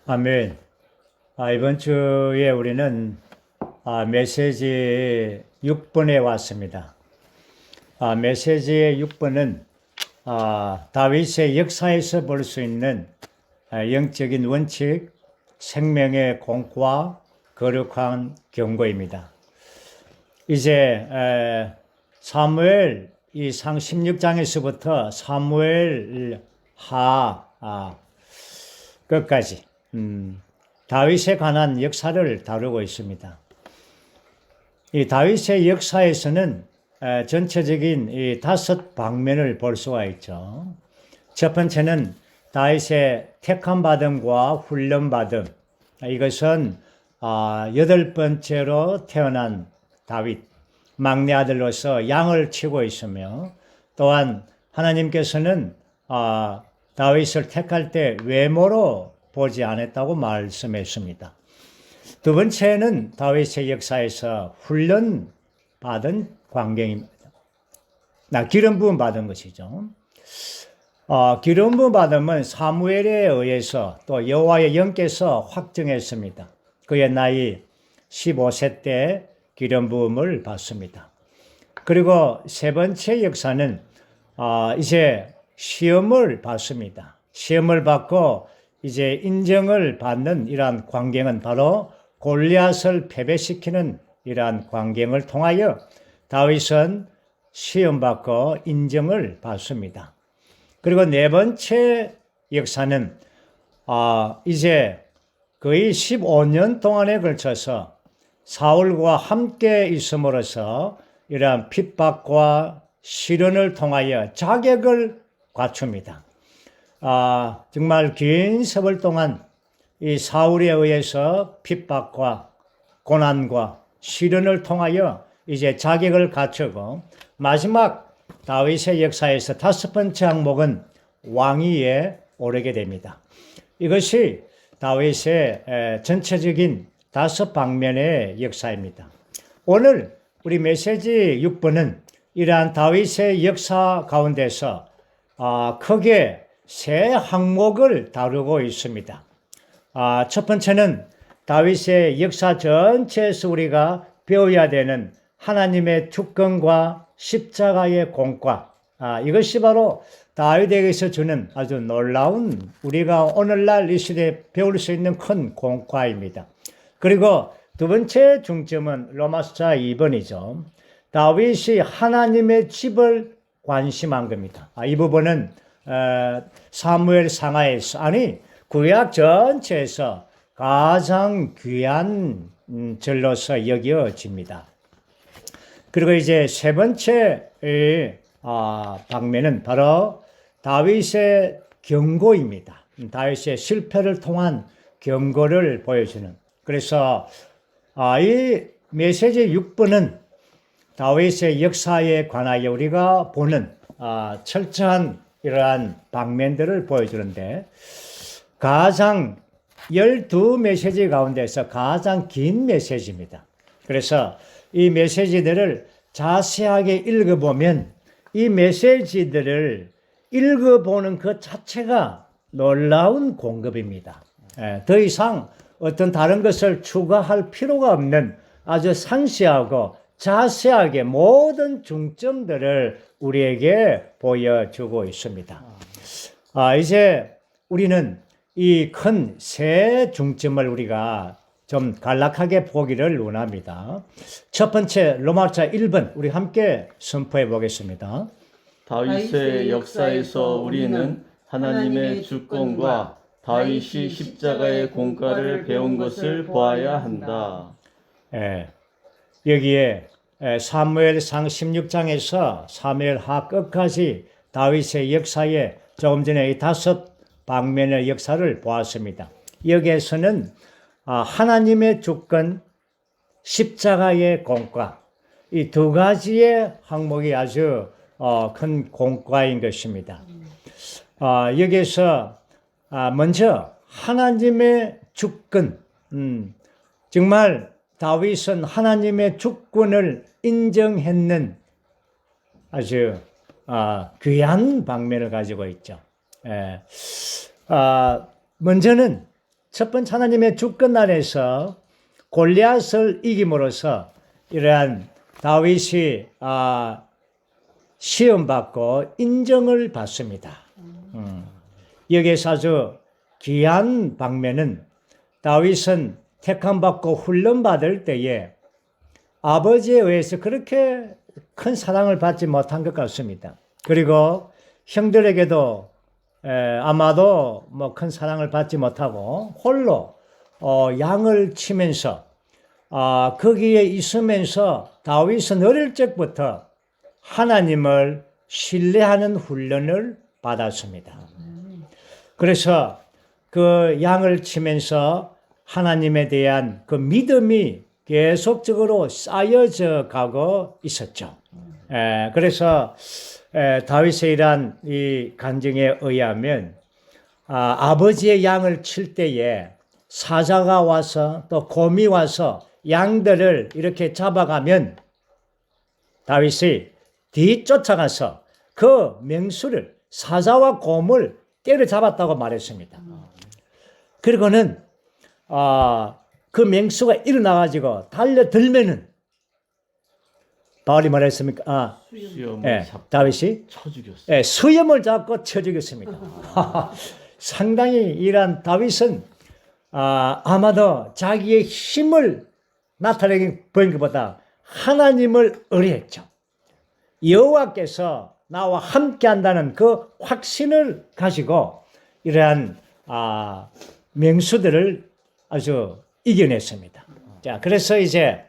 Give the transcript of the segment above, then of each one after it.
아멘. 이번 주에 우리는 메시지 6번에 왔습니다. 메시지의 6번은 다윗의 역사에서 볼 수 있는 영적인 원칙, 생명의 공과 거룩한 경고입니다. 이제 사무엘 상 16장에서부터 사무엘 하 끝까지 다윗에 관한 역사를 다루고 있습니다. 이 다윗의 역사에서는 전체적인 이 5방면을 볼 수가 있죠. 첫 번째는 다윗의 택함받음과 훈련받음. 이것은 8번째로 태어난 다윗, 막내 아들로서 양을 치고 있으며, 또한 하나님께서는 다윗을 택할 때 외모로 보지 않았다고 말씀했습니다. 두 번째는 다윗의 역사에서 훈련받은 광경입니다. 기름 부음 받은 것이죠. 기름 부음 받음은 사무엘에 의해서 또 여호와의 영께서 확정했습니다. 그의 나이 15세 때 기름 부음을 받습니다. 그리고 세 번째 역사는 이제 시험을 받습니다. 시험을 받고 이제 인정을 받는 이러한 광경은 바로 골리앗을 패배시키는 이러한 광경을 통하여 다윗은 시험받고 인정을 받습니다. 그리고 네 번째 역사는 이제 거의 15년 동안에 걸쳐서 사울과 함께 있음으로써 이러한 핍박과 시련을 통하여 자격을 갖춥니다. 정말 긴 세월 동안 이 사울에 의해서 핍박과 고난과 시련을 통하여 이제 자격을 갖추고, 마지막 다윗의 역사에서 5번째 항목은 왕위에 오르게 됩니다. 이것이 다윗의 전체적인 5방면의 역사입니다. 오늘 우리 메시지 6번은 이러한 다윗의 역사 가운데서 크게 세 항목을 다루고 있습니다. 첫 번째는 다윗의 역사 전체에서 우리가 배워야 되는 하나님의 주권과 십자가의 공과, 이것이 바로 다윗에게서 주는 아주 놀라운, 우리가 오늘날 이 시대에 배울 수 있는 큰 공과입니다. 그리고 두 번째 중점은 로마서 2번이죠. 다윗이 하나님의 집을 관심한 겁니다. 이 부분은 사무엘 상하에서, 구약 전체에서 가장 귀한 절로서 여겨집니다. 그리고 이제 세 번째 방면은 바로 다윗의 경고입니다. 다윗의 실패를 통한 경고를 보여주는. 그래서 이 메시지 6번은 다윗의 역사에 관하여 우리가 보는 철저한 이러한 방면들을 보여주는데, 가장 12메시지 가운데서 가장 긴 메시지입니다. 그래서 이 메시지들을 자세하게 읽어보면 이 메시지들을 읽어보는 그 자체가 놀라운 공급입니다. 더 이상 어떤 다른 것을 추가할 필요가 없는 아주 상세하고 자세하게 모든 중점들을 우리에게 보여주고 있습니다. 이제 우리는 이 큰 세 중점을 우리가 좀 간략하게 보기를 원합니다. 첫 번째, 로마서 1번 우리 함께 선포해 보겠습니다. 다윗의 역사에서 우리는 하나님의 주권과 다윗이 십자가의 공과를 배운 것을 보아야 한다. 여기에 사무엘상 16장에서 사무엘하 끝까지 다윗의 역사에 조금 전에 이 5방면의 역사를 보았습니다. 여기에서는 하나님의 주권, 십자가의 공과, 이 두 가지의 항목이 아주 큰 공과인 것입니다. 여기에서 먼저 하나님의 주권, 정말 다윗은 하나님의 주권을 인정했는 아주 귀한 방면을 가지고 있죠. 먼저는 첫 번째 하나님의 주권 안에서 골리앗을 이김으로써 이러한 다윗이 시험받고 인정을 받습니다. 여기에서 아주 귀한 방면은 다윗은 택함받고 훈련받을 때에 아버지에 의해서 그렇게 큰 사랑을 받지 못한 것 같습니다. 그리고 형들에게도 아마도 뭐 큰 사랑을 받지 못하고 홀로 양을 치면서 거기에 있으면서 다윗은 어릴 적부터 하나님을 신뢰하는 훈련을 받았습니다. 그래서 그 양을 치면서 하나님에 대한 그 믿음이 계속적으로 쌓여져 가고 있었죠. 그래서 다윗의 이러한 이 간증에 의하면 아버지의 양을 칠 때에 사자가 와서 또 곰이 와서 양들을 이렇게 잡아가면 다윗이 뒤쫓아가서 그 맹수를 사자와 곰을 때려잡았다고 말했습니다. 그리고는 그 맹수가 일어나가지고 달려들면은 바울이 말했습니까? 수염을 잡고 다윗이 쳐 죽였어요. 수염을 잡고 쳐 죽였습니다. 상당히 이러한 다윗은 아마도 자기의 힘을 나타내기 보인 것보다 하나님을 의뢰했죠. 여호와께서 나와 함께한다는 그 확신을 가지고 이러한 맹수들을 아주 이겨냈습니다. 자, 그래서 이제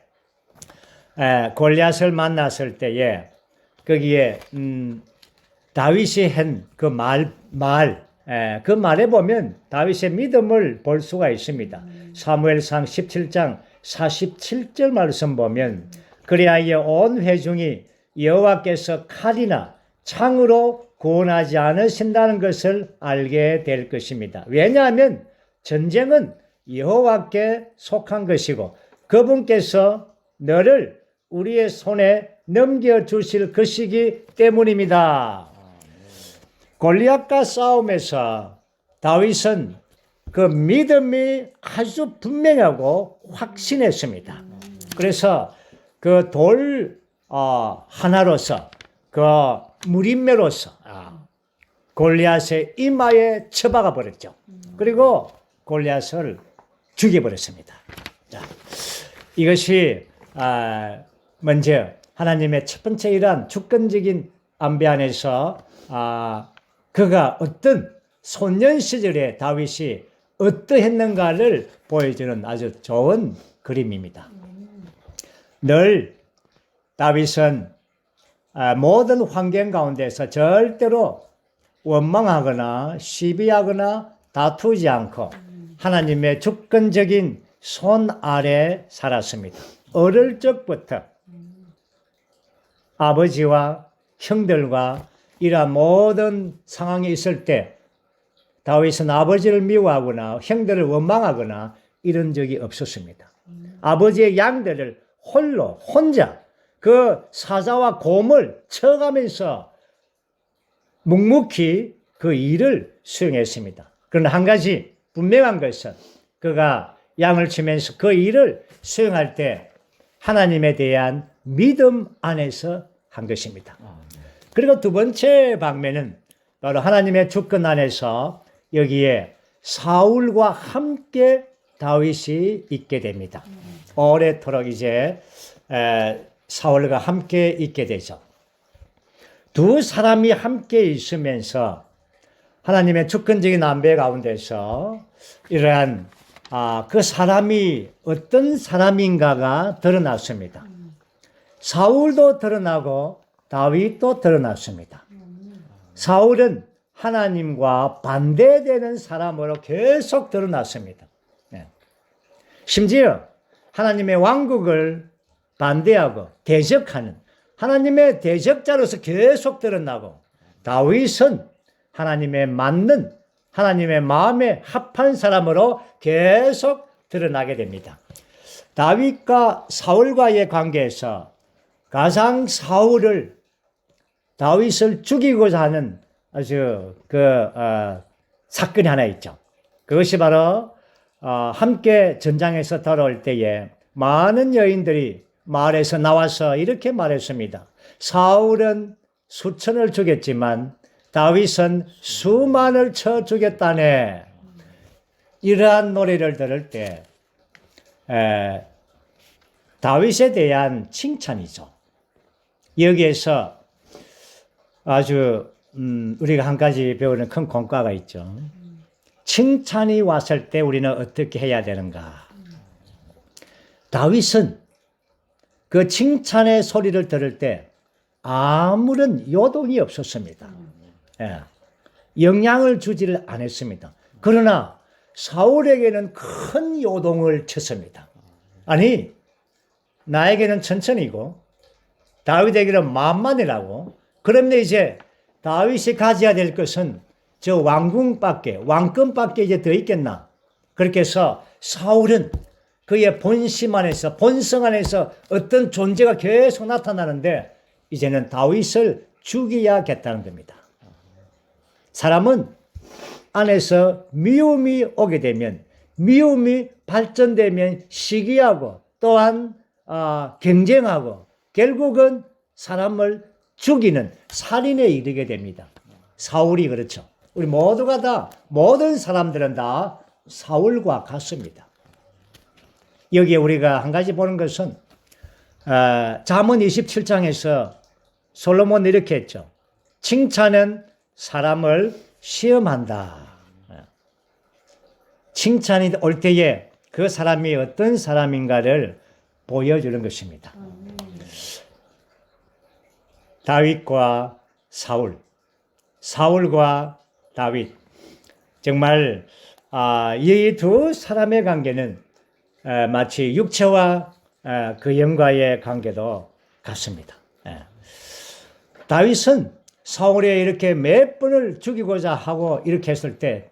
골리앗을 만났을 때에 거기에 다윗이 한 그 그 말에 보면 다윗의 믿음을 볼 수가 있습니다. 사무엘상 17장 47절 말씀 보면 그리하여 온 회중이 여호와께서 칼이나 창으로 구원하지 않으신다는 것을 알게 될 것입니다. 왜냐하면 전쟁은 여호와께 속한 것이고 그분께서 너를 우리의 손에 넘겨주실 것이기 때문입니다. 골리앗과 싸움에서 다윗은 그 믿음이 아주 분명하고 확신했습니다. 그래서 그 돌 하나로서 그 무림매로서 골리앗의 이마에 쳐박아 버렸죠. 그리고 골리앗을 죽여버렸습니다. 자, 이것이 먼저 하나님의 첫 번째 이러한 주권적인 안배 안에서 그가 어떤 소년 시절에 다윗이 어떠했는가를 보여주는 아주 좋은 그림입니다. 늘 다윗은 모든 환경 가운데서 절대로 원망하거나 시비하거나 다투지 않고 하나님의 주권적인 손 아래 살았습니다. 어릴 적부터 아버지와 형들과 이러한 모든 상황이 있을 때 다윗은 아버지를 미워하거나 형들을 원망하거나 이런 적이 없었습니다. 아버지의 양들을 혼자 그 사자와 곰을 쳐가면서 묵묵히 그 일을 수행했습니다. 그러나 한 가지 분명한 것은 그가 양을 치면서 그 일을 수행할 때 하나님에 대한 믿음 안에서 한 것입니다. 그리고 두 번째 방면은 바로 하나님의 주권 안에서 여기에 사울과 함께 다윗이 있게 됩니다. 오래도록 이제 사울과 함께 있게 되죠. 두 사람이 함께 있으면서 하나님의 주권적인 안배 가운데서 이러한 그 사람이 어떤 사람인가가 드러났습니다. 사울도 드러나고 다윗도 드러났습니다. 사울은 하나님과 반대되는 사람으로 계속 드러났습니다. 심지어 하나님의 왕국을 반대하고 대적하는 하나님의 대적자로서 계속 드러나고 다윗은 하나님의 맞는 하나님의 마음에 합한 사람으로 계속 드러나게 됩니다. 다윗과 사울과의 관계에서 가장 다윗을 죽이고자 하는 아주 사건이 하나 있죠. 그것이 바로 함께 전장에서 돌아올 때에 많은 여인들이 마을에서 나와서 이렇게 말했습니다. 사울은 수천을 죽였지만 다윗은 수만을 쳐 죽였다네. 이러한 노래를 들을 때 다윗에 대한 칭찬이죠. 여기에서 아주 우리가 한 가지 배우는 큰 공과가 있죠. 칭찬이 왔을 때 우리는 어떻게 해야 되는가? 다윗은 그 칭찬의 소리를 들을 때 아무런 요동이 없었습니다. 영향을 주지를 않았습니다. 그러나 사울에게는 큰 요동을 쳤습니다. 아니, 나에게는 천천히고 다윗에게는 만만이라고. 그런데 이제 다윗이 가져야 될 것은 저 왕권밖에 이제 더 있겠나. 그렇게 해서 사울은 그의 본심 안에서, 본성 안에서 어떤 존재가 계속 나타나는데 이제는 다윗을 죽여야겠다는 겁니다. 사람은 안에서 미움이 오게 되면, 미움이 발전되면 시기하고 또한 경쟁하고 결국은 사람을 죽이는 살인에 이르게 됩니다. 사울이 그렇죠. 우리 모두가 다, 모든 사람들은 다 사울과 같습니다. 여기에 우리가 한 가지 보는 것은 잠언 27장에서 솔로몬 이렇게 했죠. 칭찬은 사람을 시험한다. 칭찬이 올 때에 그 사람이 어떤 사람인가를 보여주는 것입니다. 다윗과 사울, 사울과 다윗. 정말 이 두 사람의 관계는 마치 육체와 그 영과의 관계도 같습니다. 다윗은 사울에 이렇게 몇 번을 죽이고자 하고 이렇게 했을 때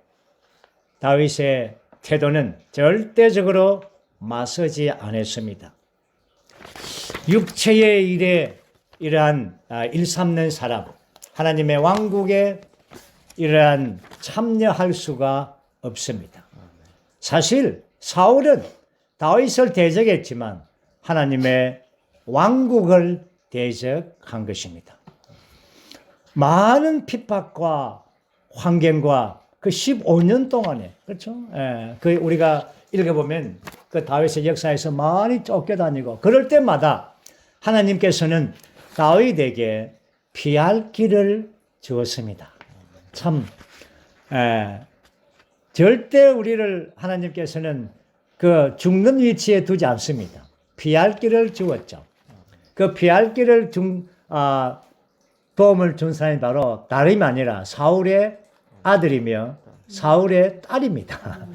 다윗의 태도는 절대적으로 맞서지 않았습니다. 육체의 일에 이러한 일삼는 사람, 하나님의 왕국에 이러한 참여할 수가 없습니다. 사실 사울은 다윗을 대적했지만 하나님의 왕국을 대적한 것입니다. 많은 핍박과 환경과 그 15년 동안에, 그렇죠? 그 우리가 읽어보면 그 다윗의 역사에서 많이 쫓겨다니고 그럴 때마다 하나님께서는 다윗에게 피할 길을 주었습니다. 참, 절대 우리를 하나님께서는 그 죽는 위치에 두지 않습니다. 피할 길을 주었죠. 그 피할 길을 도움을 준 사람이 바로 다름이 아니라 사울의 아들이며 사울의 딸입니다.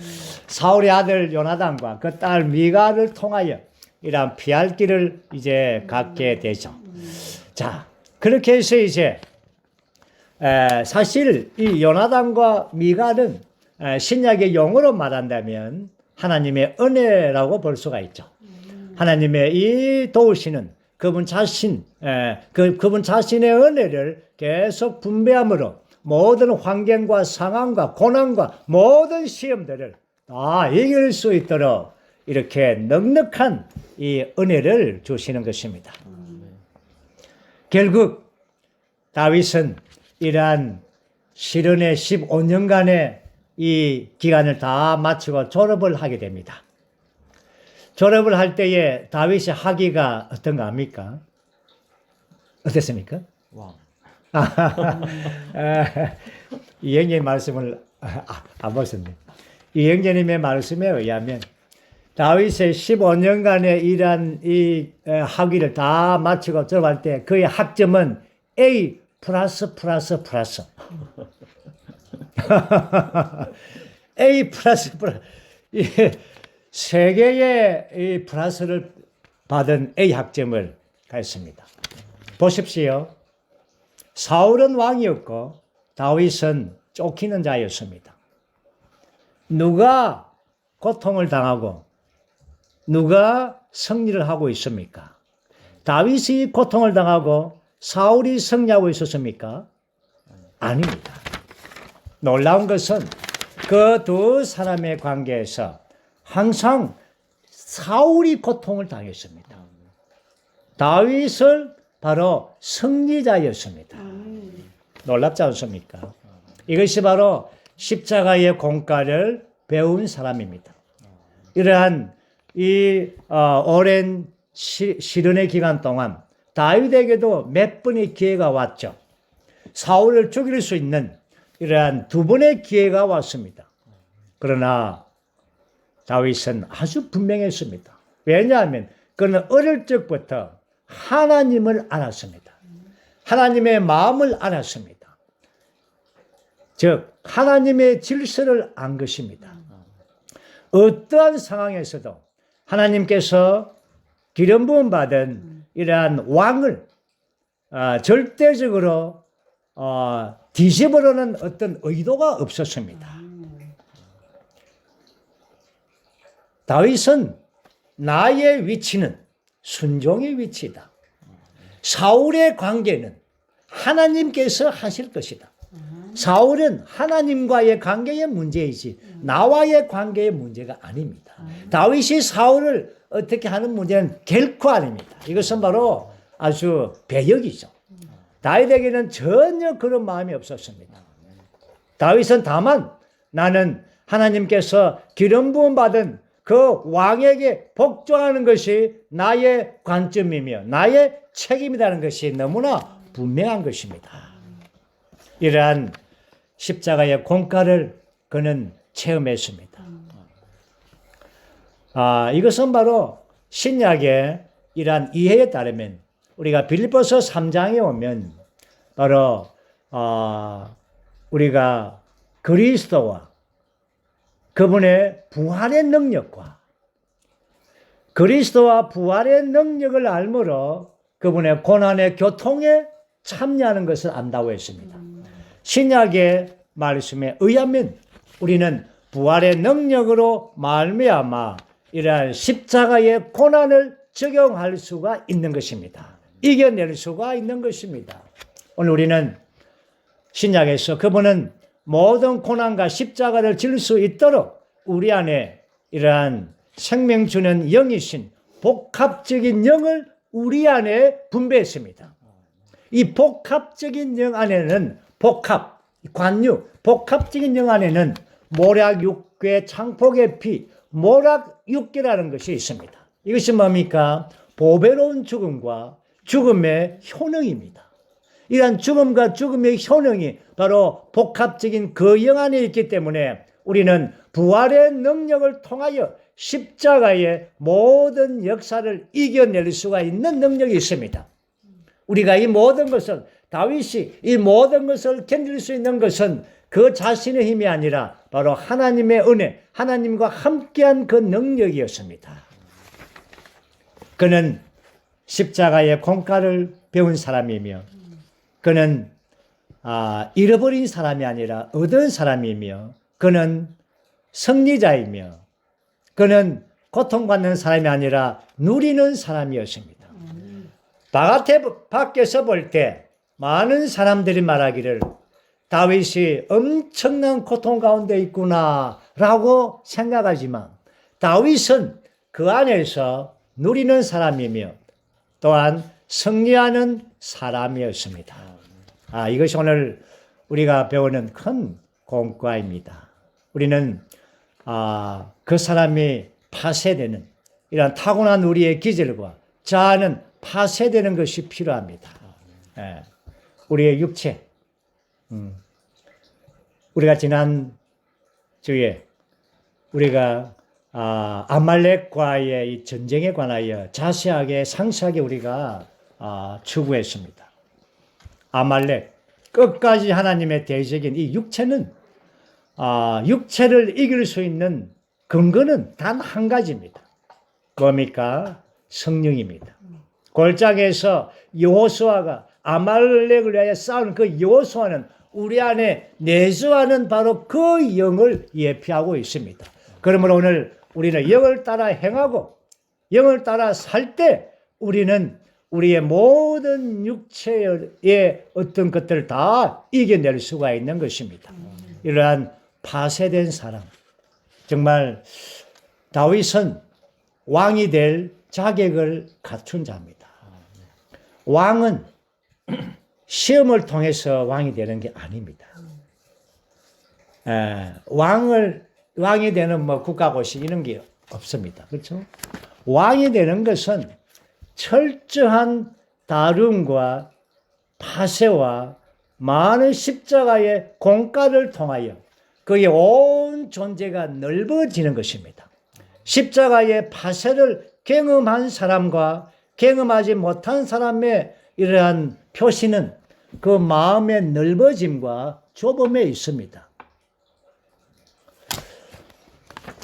사울의 아들 요나단과 그 딸 미가를 통하여 이러한 피할 길을 이제 갖게 되죠. 자, 그렇게 해서 이제 사실 이 요나단과 미가는 신약의 용어로 말한다면 하나님의 은혜라고 볼 수가 있죠. 하나님의 이 도우시는 그분 그분 자신의 은혜를 계속 분배함으로 모든 환경과 상황과 고난과 모든 시험들을 다 이길 수 있도록 이렇게 넉넉한 이 은혜를 주시는 것입니다. 결국 다윗은 이러한 시련의 15년간의 이 기간을 다 마치고 졸업을 하게 됩니다. 졸업을 할 때에 다윗의 학위가 어떤가 합니까? 어땠습니까? 왕. 이영재의 말씀을 안 보셨네. 이영재님의 말씀에 의하면 다윗의 15년간의 일한 이 학위를 다 마치고 졸업할 때 그의 학점은 A++++. A+++. 세 개의 이 플러스를 받은 A 학점을 가졌습니다. 보십시오. 사울은 왕이었고 다윗은 쫓기는 자였습니다. 누가 고통을 당하고 누가 승리를 하고 있습니까? 다윗이 고통을 당하고 사울이 승리하고 있었습니까? 아닙니다. 놀라운 것은 그 두 사람의 관계에서 항상 사울이 고통을 당했습니다. 다윗은 바로 승리자였습니다. 놀랍지 않습니까? 이것이 바로 십자가의 공과를 배운 사람입니다. 이러한 이 오랜 시련의 기간 동안 다윗에게도 몇 번의 기회가 왔죠. 사울을 죽일 수 있는 이러한 두 번의 기회가 왔습니다. 그러나 다윗은 아주 분명했습니다. 왜냐하면 그는 어릴 적부터 하나님을 알았습니다. 하나님의 마음을 알았습니다. 즉 하나님의 질서를 안 것입니다. 어떠한 상황에서도 하나님께서 기름 부음 받은 이러한 왕을 절대적으로 뒤집으려는 어떤 의도가 없었습니다. 다윗은 나의 위치는 순종의 위치다. 사울의 관계는 하나님께서 하실 것이다. 사울은 하나님과의 관계의 문제이지 나와의 관계의 문제가 아닙니다. 다윗이 사울을 어떻게 하는 문제는 결코 아닙니다. 이것은 바로 아주 배역이죠. 다윗에게는 전혀 그런 마음이 없었습니다. 다윗은 다만 나는 하나님께서 기름 부음 받은 그 왕에게 복종하는 것이 나의 관점이며 나의 책임이라는 것이 너무나 분명한 것입니다. 이러한 십자가의 공과를 그는 체험했습니다. 이것은 바로 신약의 이러한 이해에 따르면 우리가 빌립보서 3장에 오면 바로 우리가 그리스도와 그분의 부활의 능력과 그리스도와 부활의 능력을 알므로 그분의 고난의 교통에 참여하는 것을 안다고 했습니다. 신약의 말씀에 의하면 우리는 부활의 능력으로 말미암아 이러한 십자가의 고난을 적용할 수가 있는 것입니다. 이겨낼 수가 있는 것입니다. 오늘 우리는 신약에서 그분은 모든 고난과 십자가를 질 수 있도록 우리 안에 이러한 생명 주는 영이신 복합적인 영을 우리 안에 분배했습니다. 이 복합적인 영 안에는 복합적인 영 안에는 모략 육괴 창폭의 피, 모략 육괴라는 것이 있습니다. 이것이 뭡니까? 보배로운 죽음과 죽음의 효능입니다. 이러한 죽음과 죽음의 효능이 바로 복합적인 그 영 안에 있기 때문에 우리는 부활의 능력을 통하여 십자가의 모든 역사를 이겨낼 수가 있는 능력이 있습니다. 우리가 이 모든 것을 다윗이 이 모든 것을 견딜 수 있는 것은 그 자신의 힘이 아니라 바로 하나님의 은혜, 하나님과 함께한 그 능력이었습니다. 그는 십자가의 공과를 배운 사람이며 그는 잃어버린 사람이 아니라 얻은 사람이며 그는 승리자이며 그는 고통받는 사람이 아니라 누리는 사람이었습니다. 밖에서 볼 때 많은 사람들이 말하기를 다윗이 엄청난 고통 가운데 있구나라고 생각하지만 다윗은 그 안에서 누리는 사람이며 또한 승리하는 사람이었습니다. 이것이 오늘 우리가 배우는 큰 공과입니다. 우리는 그 사람이 파쇄되는 이런 타고난 우리의 기질과 자아는 파쇄되는 것이 필요합니다. 우리의 육체, 우리가 지난 주에 우리가 아말렉과의 이 전쟁에 관하여 자세하게 상세하게 우리가 추구했습니다. 아말렉 끝까지 하나님의 대적인 이 육체는 육체를 이길 수 있는 근거는 단 한 가지입니다. 뭡니까? 성령입니다. 골짜기에서 여호수아가 아말렉을 위하여 싸우는 그 여호수아는 우리 안에 내주하는 바로 그 영을 예표하고 있습니다. 그러므로 오늘 우리는 영을 따라 행하고 영을 따라 살 때 우리는 우리의 모든 육체의 어떤 것들을 다 이겨낼 수가 있는 것입니다. 이러한 파쇄된 사람, 정말 다윗은 왕이 될 자격을 갖춘 자입니다. 왕은 시험을 통해서 왕이 되는 게 아닙니다. 왕이 되는 뭐 국가고시 이런 게 없습니다. 그렇죠? 왕이 되는 것은 철저한 다름과 파쇄와 많은 십자가의 공가를 통하여 그의 온 존재가 넓어지는 것입니다. 십자가의 파쇄를 경험한 사람과 경험하지 못한 사람의 이러한 표시는 그 마음의 넓어짐과 좁음에 있습니다.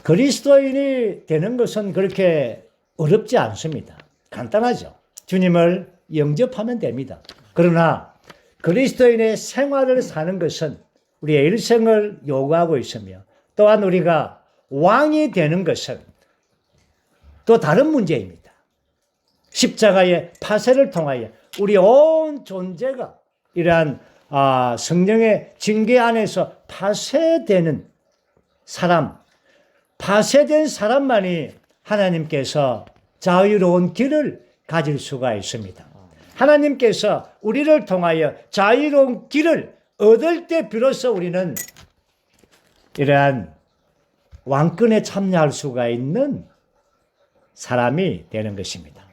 그리스도인이 되는 것은 그렇게 어렵지 않습니다. 간단하죠. 주님을 영접하면 됩니다. 그러나 그리스도인의 생활을 사는 것은 우리의 일생을 요구하고 있으며 또한 우리가 왕이 되는 것은 또 다른 문제입니다. 십자가의 파쇄를 통하여 우리 온 존재가 이러한 성령의 징계 안에서 파쇄되는 사람, 파쇄된 사람만이 하나님께서 자유로운 길을 가질 수가 있습니다. 하나님께서 우리를 통하여 자유로운 길을 얻을 때 비로소 우리는 이러한 왕권에 참여할 수가 있는 사람이 되는 것입니다.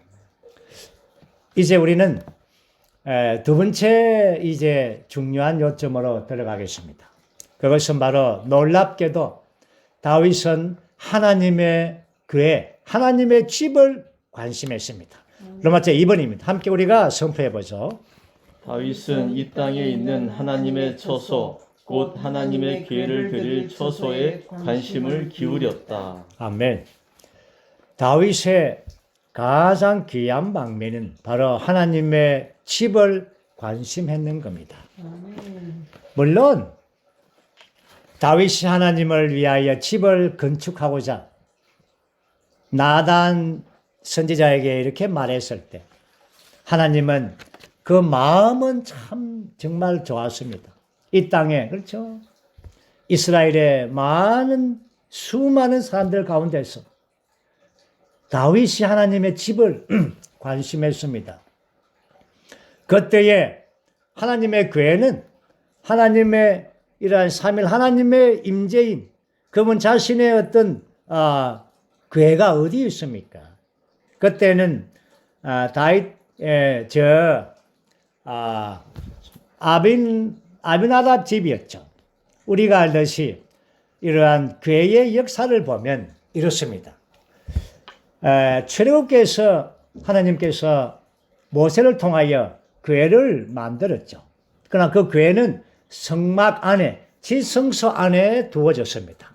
이제 우리는 두 번째 이제 중요한 요점으로 들어가겠습니다. 그것은 바로 놀랍게도 다윗은 하나님의 교회, 하나님의 집을 관심했습니다. 로마서 2번입니다. 함께 우리가 선포해 보죠. 다윗은 이 땅에 있는 하나님의 처소, 곧 하나님의 교회를 드릴 처소에 관심을 기울였다. 아멘. 다윗의 가장 귀한 방면은 바로 하나님의 집을 관심했는 겁니다. 물론 다윗이 하나님을 위하여 집을 건축하고자 나단 선지자에게 이렇게 말했을 때 하나님은 그 마음은 참 정말 좋았습니다. 이 땅에 그렇죠? 이스라엘의 수많은 사람들 가운데서 다윗이 하나님의 집을 관심했습니다. 그때에 하나님의 교회는 하나님의 이러한 삼일 하나님의 임재인 그분 자신의 어떤 교회가 어디 있습니까? 그때는 아비나답 집이었죠. 우리가 알듯이 이러한 교회의 역사를 보면 이렇습니다. 출애굽기에서 하나님께서 모세를 통하여 교회를 만들었죠. 그러나 그 교회는 성막 안에, 지성소 안에 두어졌습니다.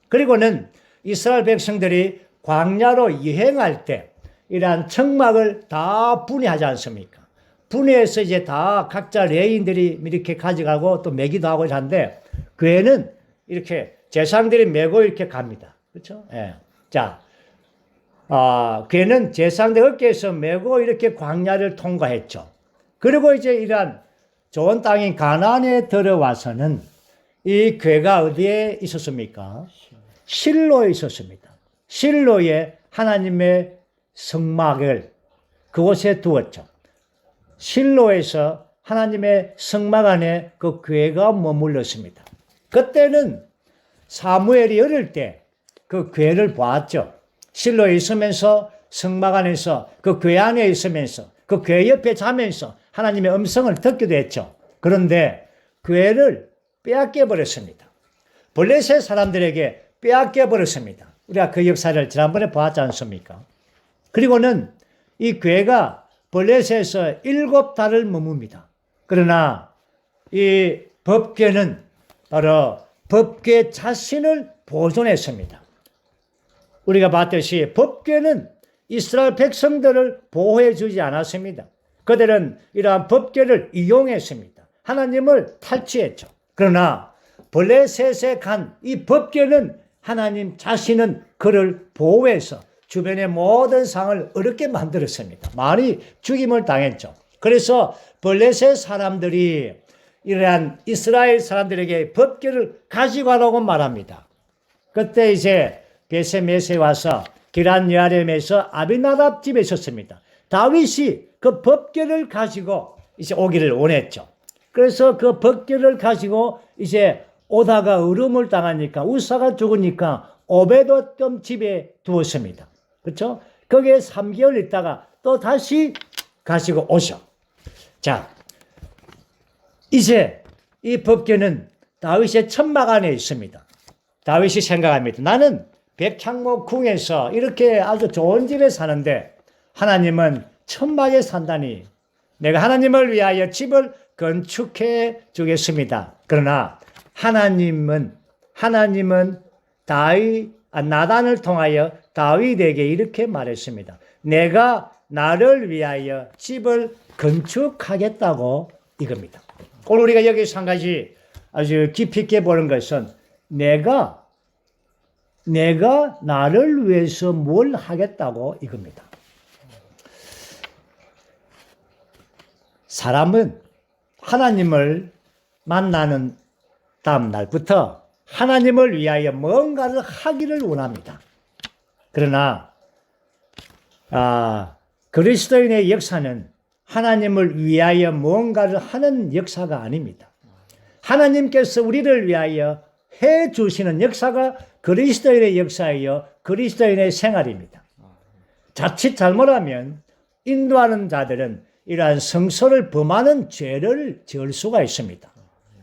그리고는 이스라엘 백성들이 광야로 여행할 때 이러한 청막을 다 분해하지 않습니까? 분해해서 이제 다 각자 레인들이 이렇게 가져가고 또 매기도 하고 하는데 교회는 이렇게 제사장들이 메고 이렇게 갑니다. 그렇죠? 예. 자, 교회는 제사장들 어깨에서 메고 이렇게 광야를 통과했죠. 그리고 이제 이러한 좋은 땅인 가나안에 들어와서는 이 교회가 어디에 있었습니까? 실로에 있었습니다. 실로에 하나님의 성막을 그곳에 두었죠. 실로에서 하나님의 성막 안에 그 교회가 머물렀습니다. 그때는 사무엘이 어릴 때 그 교회를 보았죠. 실로에 있으면서 성막 안에서 그 교회 안에 있으면서 그 교회 옆에 자면서 하나님의 음성을 듣기도 했죠. 그런데 교회를 빼앗겨 버렸습니다. 블레셋 사람들에게 빼앗겨 버렸습니다. 우리가 그 역사를 지난번에 보았지 않습니까? 그리고는 이 교회가 블레셋에서 7달을 머뭅니다. 그러나 이 법궤는 바로 법궤 자신을 보존했습니다. 우리가 봤듯이 법궤는 이스라엘 백성들을 보호해 주지 않았습니다. 그들은 이러한 법궤를 이용했습니다. 하나님을 탈취했죠. 그러나 블레셋에 간 이 법궤는 하나님 자신은 그를 보호해서 주변의 모든 상을 어렵게 만들었습니다. 많이 죽임을 당했죠. 그래서 블레셋 사람들이 이러한 이스라엘 사람들에게 법궤를 가지고 가라고 말합니다. 그때 이제 베세메스에 와서 기란 여아렘에서 아비나답 집에 있었습니다. 다윗이 그 법궤를 가지고 이제 오기를 원했죠. 그래서 그 법궤를 가지고 이제 오다가 으름을 당하니까 우사가 죽으니까 오베도돔 집에 두었습니다. 그렇죠? 거기에 3개월 있다가 또 다시 가지고 오셔. 자, 이제 이 법궤는 다윗의 천막 안에 있습니다. 다윗이 생각합니다. 나는 백향목궁에서 이렇게 아주 좋은 집에 사는데 하나님은 천막에 산다니 내가 하나님을 위하여 집을 건축해 주겠습니다. 그러나 하나님은 나단을 통하여 다윗에게 이렇게 말했습니다. 내가 나를 위하여 집을 건축하겠다고 이겁니다. 오늘 우리가 여기서 한 가지 아주 깊이 있게 보는 것은 내가 나를 위해서 뭘 하겠다고 이겁니다. 사람은 하나님을 만나는 다음 날부터 하나님을 위하여 뭔가를 하기를 원합니다. 그러나 그리스도인의 역사는 하나님을 위하여 뭔가를 하는 역사가 아닙니다. 하나님께서 우리를 위하여 해 주시는 역사가 그리스도인의 역사이요 그리스도인의 생활입니다. 자칫 잘못하면 인도하는 자들은 이러한 성소를 범하는 죄를 지을 수가 있습니다.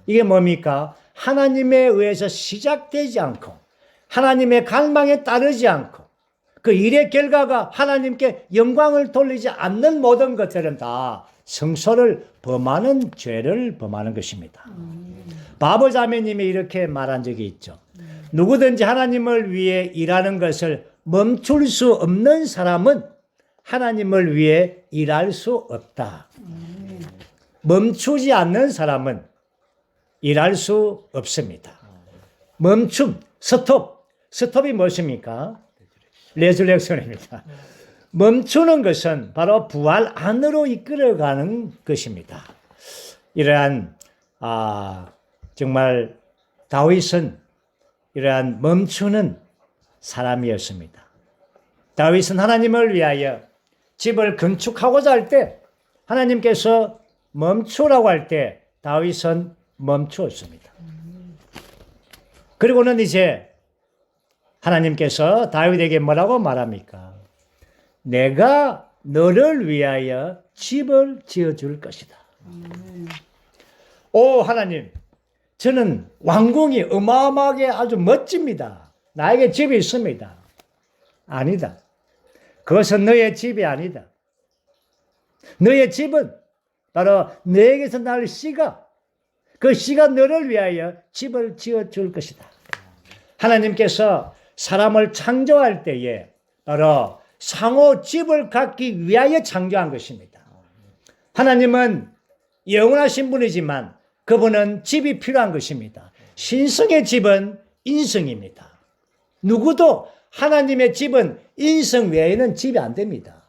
이게 뭡니까? 하나님에 의해서 시작되지 않고 하나님의 갈망에 따르지 않고 그 일의 결과가 하나님께 영광을 돌리지 않는 모든 것들은 다 성소를 범하는 죄를 범하는 것입니다. 바보 자매님이 이렇게 말한 적이 있죠. 누구든지 하나님을 위해 일하는 것을 멈출 수 없는 사람은 하나님을 위해 일할 수 없다. 멈추지 않는 사람은 일할 수 없습니다. 멈춤, 스톱이 무엇입니까? 레즈렉션입니다. 멈추는 것은 바로 부활 안으로 이끌어가는 것입니다. 이러한 정말 다윗은 이러한 멈추는 사람이었습니다. 다윗은 하나님을 위하여 집을 건축하고자 할 때 하나님께서 멈추라고 할 때 다윗은 멈추었습니다. 그리고는 이제 하나님께서 다윗에게 뭐라고 말합니까? 내가 너를 위하여 집을 지어줄 것이다. 오 하나님, 저는 왕궁이 어마어마하게 아주 멋집니다. 나에게 집이 있습니다. 아니다. 그것은 너의 집이 아니다. 너의 집은 바로 너에게서 날 씨가 그 씨가 너를 위하여 집을 지어줄 것이다. 하나님께서 사람을 창조할 때에 바로 상호 집을 갖기 위하여 창조한 것입니다. 하나님은 영원하신 분이지만 그분은 집이 필요한 것입니다. 신성의 집은 인성입니다. 누구도 하나님의 집은 인성 외에는 집이 안 됩니다.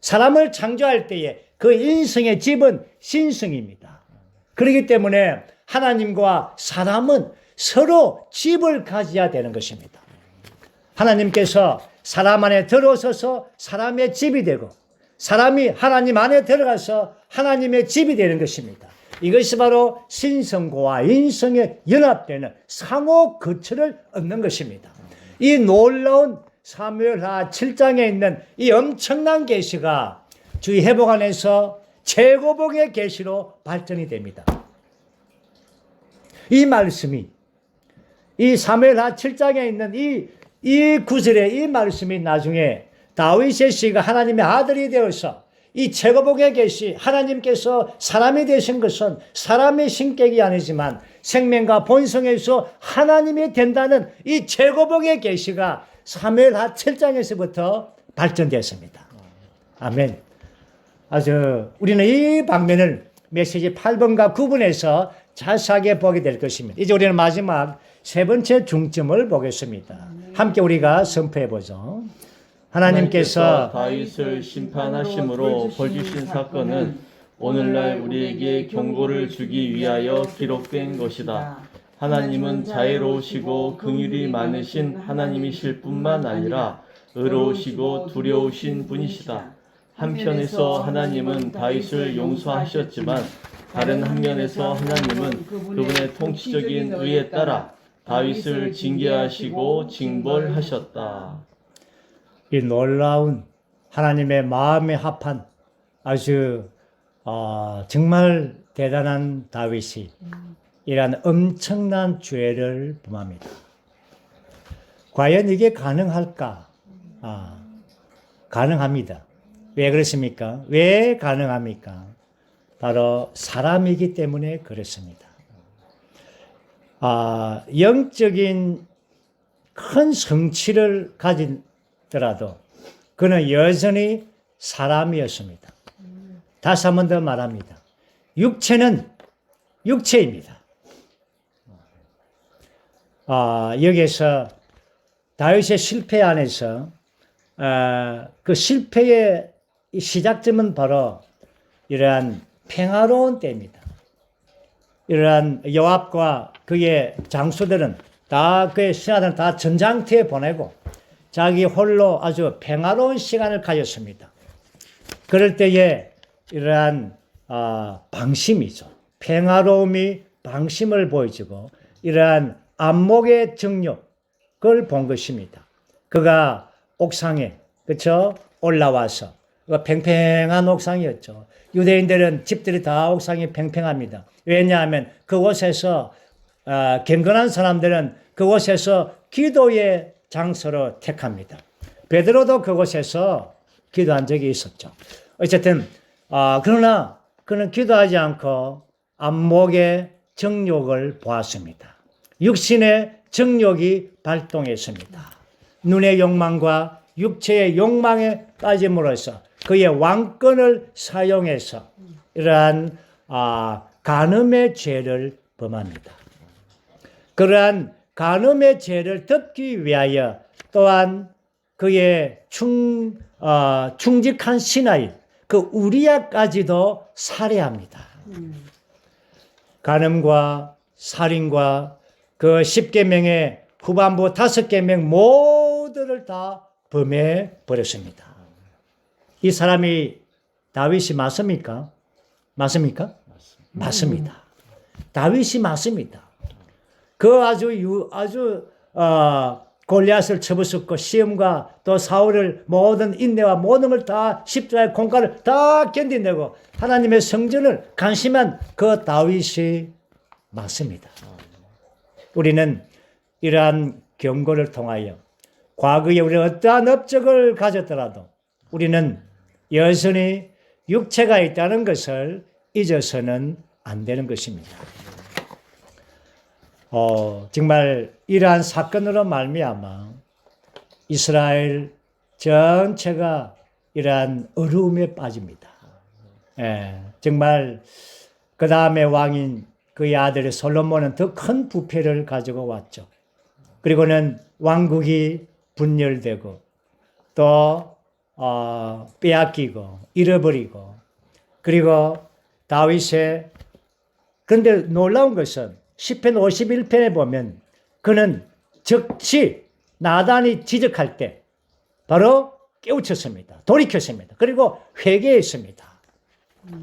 사람을 창조할 때에 그 인성의 집은 신성입니다. 그렇기 때문에 하나님과 사람은 서로 집을 가져야 되는 것입니다. 하나님께서 사람 안에 들어서서 사람의 집이 되고 사람이 하나님 안에 들어가서 하나님의 집이 되는 것입니다. 이것이 바로 신성과 인성의 연합되는 상호 거처를 얻는 것입니다. 이 놀라운 사무엘하 7장에 있는 이 엄청난 계시가 주의 회복 안에서 최고봉의 계시로 발전이 됩니다. 이 말씀이 이 사무엘하 7장에 있는 이 구절의 이 말씀이 나중에 다윗의 씨가 하나님의 아들이 되어서 이 최고봉의 계시 하나님께서 사람이 되신 것은 사람의 신격이 아니지만 생명과 본성에서 하나님이 된다는 이 최고봉의 계시가 사무엘하 7장에서부터 발전되었습니다. 아멘. 아주 우리는 이 방면을 메시지 8번과 9번에서 자세하게 보게 될 것입니다. 이제 우리는 마지막 세 번째 중점을 보겠습니다. 함께 우리가 선포해 보죠. 하나님께서 다윗을 심판하심으로 벌주신 사건은 오늘날 우리에게 경고를 주기 위하여 기록된 것이다. 하나님은 자애로우시고 긍휼이 많으신 하나님이실 뿐만 아니라 의로우시고 두려우신 분이시다. 한편에서 하나님은 다윗을 용서하셨지만 다른 한면에서 하나님은 그분의 통치적인 의에 따라 다윗을 징계하시고 징벌하셨다. 이 놀라운 하나님의 마음에 합한 아주 정말 대단한 다윗이 이러한 엄청난 죄를 범합니다. 과연 이게 가능할까? 가능합니다. 왜 그렇습니까? 왜 가능합니까? 바로 사람이기 때문에 그렇습니다. 영적인 큰 성취를 가지더라도 그는 여전히 사람이었습니다. 다시 한 번 더 말합니다. 육체는 육체입니다. 여기에서 다윗의 실패 안에서 그 실패의 시작점은 바로 이러한 평화로운 때입니다. 이러한 요압과 그의 장수들은 다 그의 신하들은 다 전장터에 보내고 자기 홀로 아주 평화로운 시간을 가졌습니다. 그럴 때에 이러한 방심이죠. 평화로움이 방심을 보여주고 이러한 안목의 정욕을 본 것입니다. 그가 옥상에 그렇죠? 올라와서 팽팽한 옥상이었죠. 유대인들은 집들이 다 옥상이 팽팽합니다. 왜냐하면 그곳에서 경건한 사람들은 그곳에서 기도의 장소로 택합니다. 베드로도 그곳에서 기도한 적이 있었죠. 어쨌든 그러나 그는 기도하지 않고 안목의 정욕을 보았습니다. 육신의 정욕이 발동했습니다. 눈의 욕망과 육체의 욕망에 빠짐으로써 그의 왕권을 사용해서 이러한 간음의 죄를 범합니다. 그러한 간음의 죄를 덮기 위하여 또한 그의 충직한 신하인 그 우리야까지도 살해합니다. 간음과 살인과 그 10계명의 후반부 5계명 모두를 다 범해 버렸습니다. 이 사람이 다윗이 맞습니까? 맞습니까? 맞습니다. 다윗이 맞습니다. 그 아주 골리앗을 쳐부수고 시험과 또 사울을 모든 인내와 모든 걸 다 십자가의 공갈을 다 견디내고 하나님의 성전을 간심한 그 다윗이 맞습니다. 우리는 이러한 경고를 통하여 과거에 우리가 어떠한 업적을 가졌더라도 우리는 여전히 육체가 있다는 것을 잊어서는 안 되는 것입니다. 정말 이러한 사건으로 말미암아 이스라엘 전체가 이러한 어려움에 빠집니다. 정말 그 다음에 왕인 그의 아들 솔로몬은 더 큰 부패를 가지고 왔죠. 그리고는 왕국이 분열되고 또 빼앗기고 잃어버리고 그리고 다윗의 그런데 놀라운 것은 10편 51편에 보면 그는 즉시 나단이 지적할 때 바로 깨우쳤습니다. 돌이켰습니다. 그리고 회개했습니다.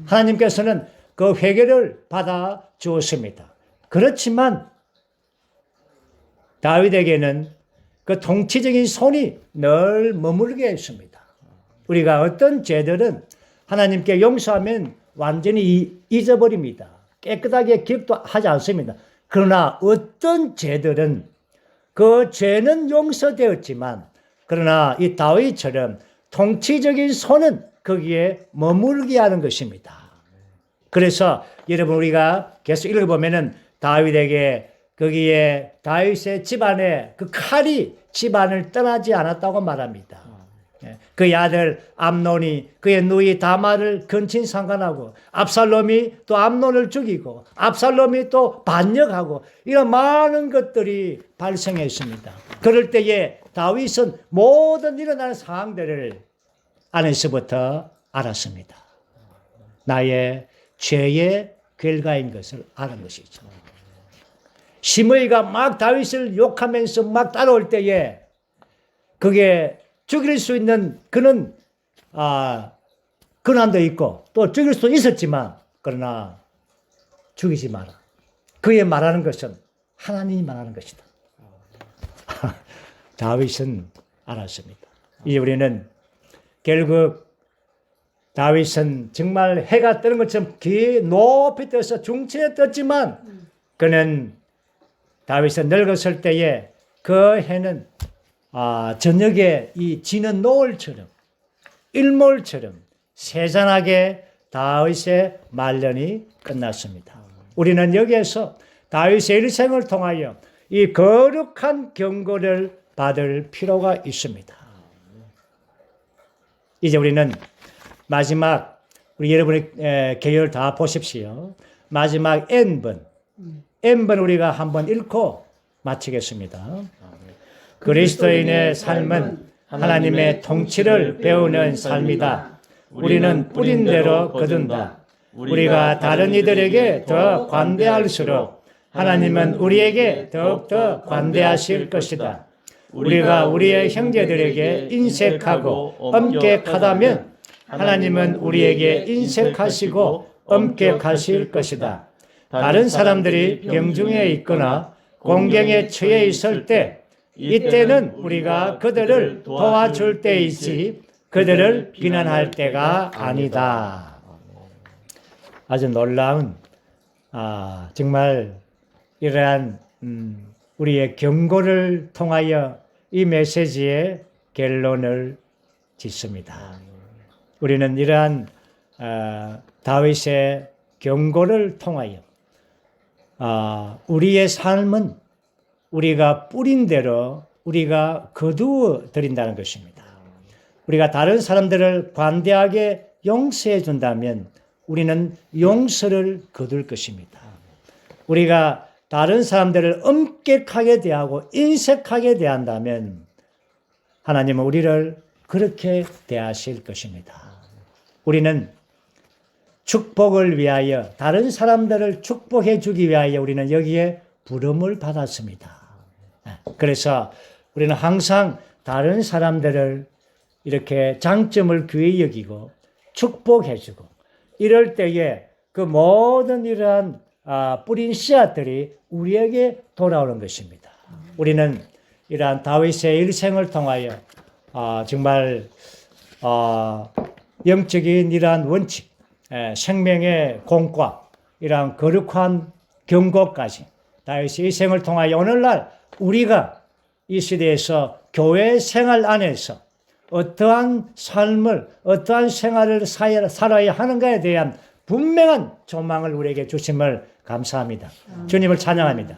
하나님께서는 그 회개를 받아 주었습니다. 그렇지만 다윗에게는 그 통치적인 손이 늘 머물게 했습니다. 우리가 어떤 죄들은 하나님께 용서하면 완전히 잊어버립니다. 깨끗하게 기억도 하지 않습니다. 그러나 어떤 죄들은 그 죄는 용서되었지만 그러나 이 다윗처럼 통치적인 손은 거기에 머물게 하는 것입니다. 그래서 여러분 우리가 계속 읽어보면은 다윗에게 거기에 다윗의 집안에 그 칼이 집안을 떠나지 않았다고 말합니다. 그의 아들 암논이 그의 누이 다말을 근친상간하고 압살롬이 또 암논을 죽이고 압살롬이 또 반역하고 이런 많은 것들이 발생했습니다. 그럴 때에 다윗은 모든 일어나는 상황들을 안에서부터 알았습니다. 나의 죄의 결과인 것을 아는 것이죠. 시므이가 막 다윗을 욕하면서 막 따라올 때에 그게 죽일 수 있는 그는 권한도 있고 또 죽일 수도 있었지만 그러나 죽이지 마라. 그의 말하는 것은 하나님이 말하는 것이다. 다윗은 알았습니다. 이제 우리는 결국 다윗은 정말 해가 뜨는 것처럼 높이 떠서 중천에 떴지만 그는 다윗은 늙었을 때에 그 해는 저녁에 이 지는 노을처럼 일몰처럼 세잔하게 다윗의 말년이 끝났습니다. 우리는 여기에서 다윗의 일생을 통하여 이 거룩한 경고를 받을 필요가 있습니다. 이제 우리는 마지막 우리 여러분의 계열 다 보십시오. 마지막 N번 우리가 한번 읽고 마치겠습니다. 그리스도인의 삶은 하나님의 통치를 배우는 삶이다. 우리는 뿌린 대로 거둔다. 우리가 다른 이들에게 더 관대할수록 하나님은 우리에게 더욱더 관대하실 것이다. 우리가 우리의 형제들에게 인색하고 엄격하다면 하나님은 우리에게 인색하시고 엄격하실 것이다. 다른 사람들이 병중에 있거나 공경에 처해 있을 때 이때는 우리가 그들을 도와줄 때이지 그들을 비난할 때가 아니다. 아주 놀라운 정말 이러한 우리의 경고를 통하여 이 메시지의 결론을 짓습니다. 우리는 이러한 다윗의 경고를 통하여 우리의 삶은 우리가 뿌린 대로 우리가 거두어 드린다는 것입니다. 우리가 다른 사람들을 관대하게 용서해 준다면 우리는 용서를 거둘 것입니다. 우리가 다른 사람들을 엄격하게 대하고 인색하게 대한다면 하나님은 우리를 그렇게 대하실 것입니다. 우리는 축복을 위하여 다른 사람들을 축복해 주기 위하여 우리는 여기에 부름을 받았습니다. 그래서 우리는 항상 다른 사람들을 이렇게 장점을 귀히 여기고 축복해 주고 이럴 때에 그 모든 이러한 뿌린 씨앗들이 우리에게 돌아오는 것입니다. 우리는 이러한 다윗의 일생을 통하여 정말 영적인 이러한 원칙, 생명의 공과 이러한 거룩한 경고까지 다윗의 일생을 통하여 오늘날 우리가 이 시대에서 교회 생활 안에서 어떠한 삶을 어떠한 생활을 살아야 하는가에 대한 분명한 조망을 우리에게 주심을 감사합니다. 주님을 찬양합니다.